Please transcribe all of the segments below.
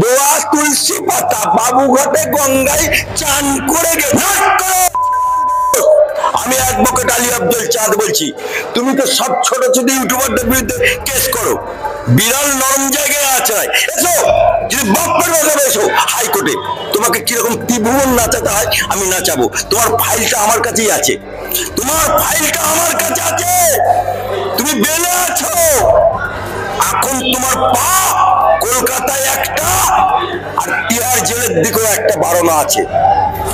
দোয়া তুলসী পাতা বাবু ঘটে গঙ্গায় চান করে গেছে। আমি অ্যাডভোকেট আলী আব্দুল চাঁদ বলছি, তুমি তো সব ছোট ছোট ইউটিউবারদের বিরুদ্ধে কেস করো, বিরাল নরম জায়গায় আছে। এসো, যদি বাপ্পার বাজাবে এসো হাইকোর্টে, তোমাকে কিরকম ত্রিভুবন নাচাতে হয় আমি নাচাবো। তোমার ফাইলটা আমার কাছেই আছে, তোমার ফাইলটা আমার কাছে আছে। তুমি বেলে আছো, এখন তোমার পা কলকাতায় একটা আর তিহার জেলের দিকেও একটা বারণা আছে,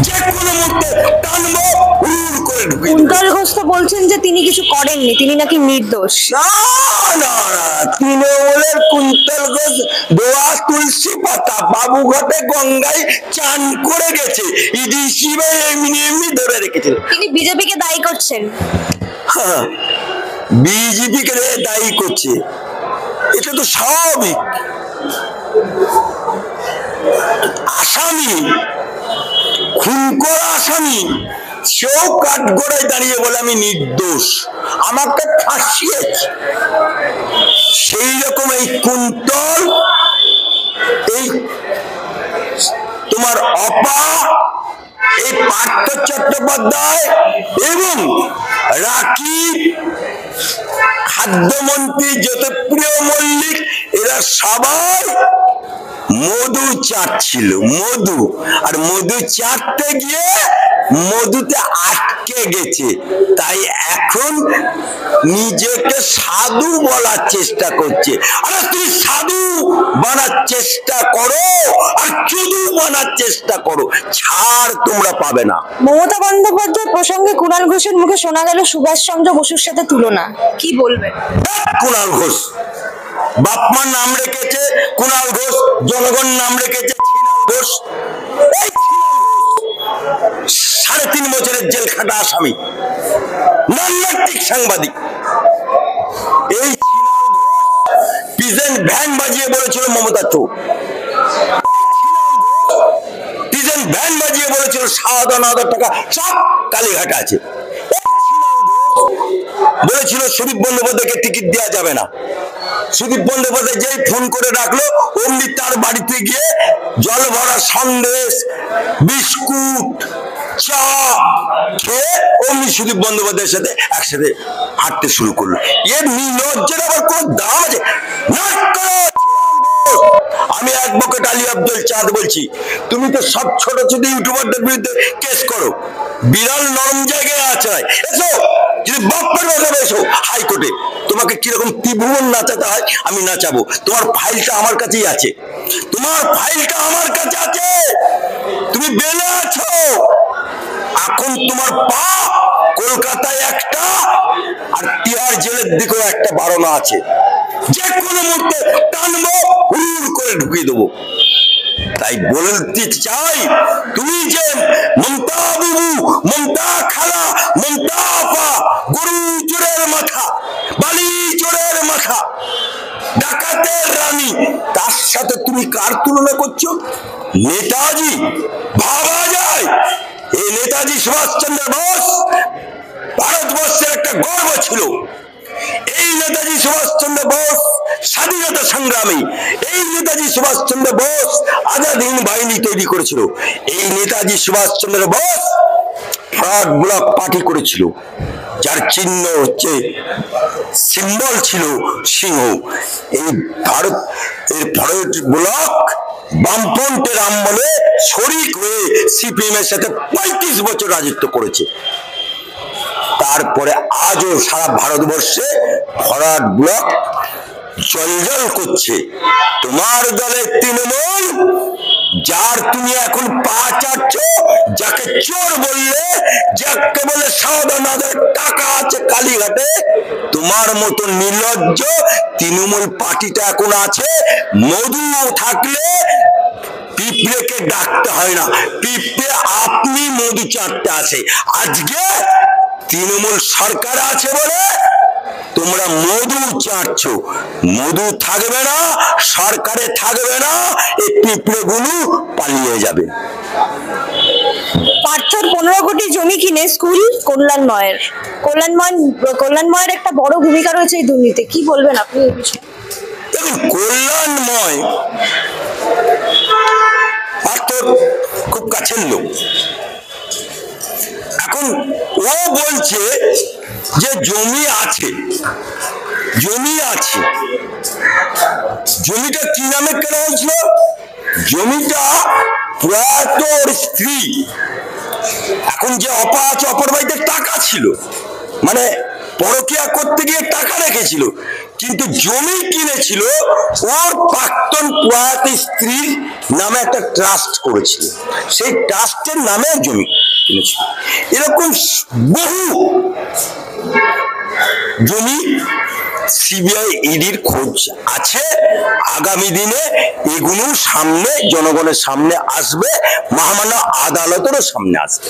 যে কোনো মুহূর্তে টানবো করে ঢুকিয়ে। কুন্তল ঘোষ তো বলছেন যে তিনি কিছু করেননি, তিনি নাকি নির্দোষ। না না না, তৃণমূলের কুন্তল ঘোষ দোয়া তুলসী পাতা বাবু ঘটে গঙ্গায় চান করে গেছে, ইডি সিবিআই এমনি এমনি ধরে রেখেছিল। তিনি বিজেপিকে দায়ী করছেন। হ্যাঁ, বিজেপিকে দায়ী করছে, এটা তো স্বাভাবিক। আসামি, খুন করা আসামি, সেও কাঠগড়ায় দাঁড়িয়ে বলে আমি নির্দোষ, আমাকে ফাঁসিয়েছে। সেই রকম এই কুন্তল, এই তোমার অপা, এই পার্থ চট্টোপাধ্যায় এবং রাকিব, খাদ্যমন্ত্রী জ্যোতিপ্রিয় মল্লিক, এরা সবাই মধু চাটছিল, মধু, আর মধু চাটতে গিয়ে মধুতে আটকে গেছে, তাই এখন নিজেকে সাধু বলার চেষ্টা করছে। আরে তুই সাধু বানার চেষ্টা করো আর চুদু বানার চেষ্টা করো, ছাড় তোমরা পাবে না। মমতা বন্দ্যোপাধ্যায় প্রসঙ্গে কুণাল ঘোষের মুখে শোনা গেল সুভাষচন্দ্র বসুর সাথে তুলনা, কি বলবেন? কুণাল ঘোষ বাপমার নাম রেখেছে কুণাল ঘোষ, জনগণ নাম রেখেছে ছিনাল ঘোষ। এই ছিনাল ঘোষ 3.5 বছরের জেল খাটা আসামি, নাট্যিক সাংবাদিক। এই ছিনাল ঘোষ পিজেন ভ্যান বাজিয়ে বলেছিল মমতা চোর, পিজেন ভ্যান বাজিয়ে বলেছিল 7,000 টাকা সব কালীঘাটে আছে। বলেছিল সুদীপ বন্দ্যোপাধ্যায়কে টিকিট দেওয়া যাবে না, সুদীপ বন্দ্যোপাধ্যায় যেই ফোন করে ডাকলো অমনি তার বাড়িতে গিয়ে জল ভরা সন্দেশ, বিস্কুট, চা খেয়ে অমনি সুদীপ বন্দ্যোপাধ্যায়ের সাথে একসাথে হাঁটতে শুরু করলো। এর নির্লজ্জের আবার কোন দাম আছে? আমি অ্যাডভোকেট আলী আব্দুল চাঁদ বলছি, তুমি তো সব ছোট ছোট ইউটিউবারদের বিরুদ্ধে কেস করো, বিরাল নরম জায়গায় আছে। এসো, যদি বাপ্পার বাজাবে এসো হাইকোর্টে, তোমাকে কিরকম ত্রিভুবন নাচাতে হয় আমি নাচাবো। তোমার ফাইলটা আমার কাছেই আছে, তোমার ফাইলটা আমার কাছে আছে। তুমি বেলে আছো, এখন তোমার পা কলকাতায় একটা আর তিহার জেলের দিকেও একটা বারণা আছে, যে কোনো মুহূর্তে টানবো করে ঢুকিয়ে দেবো। তাই বলতে চাই, তুমি যে মমতা বাবু, মমতা খালা, মমতা আপা, গরু চোরের মাথা, বালি চোরের মাথা, ডাকাতের রানী, তার সাথে তুমি কার তুলনা করছো? নেতাজি। ভাবা যায়, এই নেতাজি সুভাষচন্দ্র বোস ভারতবর্ষের একটা গর্ব ছিল। এই নেতাজি সুভাষচন্দ্র বোস স্বাধীনতা সংগ্রামী, এই নেতাজি সুভাষচন্দ্র বোস আজাদ হিন্দ বাহিনী তৈরি করেছিল। এই নেতাজি সুভাষচন্দ্র বোস ফরওয়ার্ড ব্লক পার্টি করেছিল, যার চিহ্ন হচ্ছে, সিম্বল ছিল সিংহ। এই ফরওয়ার্ড ব্লক বামপন্থের আমলে শরিক হয়ে সিপিএম এর সাথে 35 বছর রাজত্ব করেছে। তারপরে আজও সারা ভারতবর্ষে ফরওয়ার্ড ব্লক জলজল করছে। তোমার দলের তৃণমূল, যার তুমি এখন পা চাচ্ছ, যাকে চোর বললে, যাকে বলে 7,000 টাকা আছে কালীঘাটে, তোমার মতো নির্লজ্জ তৃণমূল পার্টিটা এখন আছে। মধু থাকলে পিঁপড়েকে ডাকতে হয় না, পিঁপড়ে আপনি মধু চাটতে আসে। আজকে তৃণমূল সরকার আছে বলে তোমরা মধু চাটছ, মধু থাকবে না, সরকারে থাকবে না, এই পিঁপড়েগুলো পালিয়ে যাবে। পার্থর 15 কোটি জমি কিনে স্কুল কল্যাণময়ের একটা বড় ভূমিকা রয়েছে এই দুর্নীতি, কি বলবেন আপনি এই বিষয়ে? দেখুন, কল্যাণময় খুব কাছের লোক। এখন ও বলছে যে জমি আছে, জমি আছে। জমিটা কি নামে কেনা হয়েছিল? জমিটা প্রয়াত ওর স্ত্রী, এখন যে অপা আছে, অপর বাড়িতে টাকা ছিল, মানে পরকিয়া করতে গিয়ে টাকা রেখেছিল, কিন্তু জমি কিনেছিল ওর প্রাক্তন প্রয়াত স্ত্রীর নামে একটা ট্রাস্ট করেছিল, সেই ট্রাস্টের নামে জমি কিনেছিল। এরকম বহু জমি সিবিআই ইডির খোঁজ আছে। আগামী দিনে এগুলো সামনে, জনগণের সামনে আসবে, মহামান্য আদালতেরও সামনে আসবে।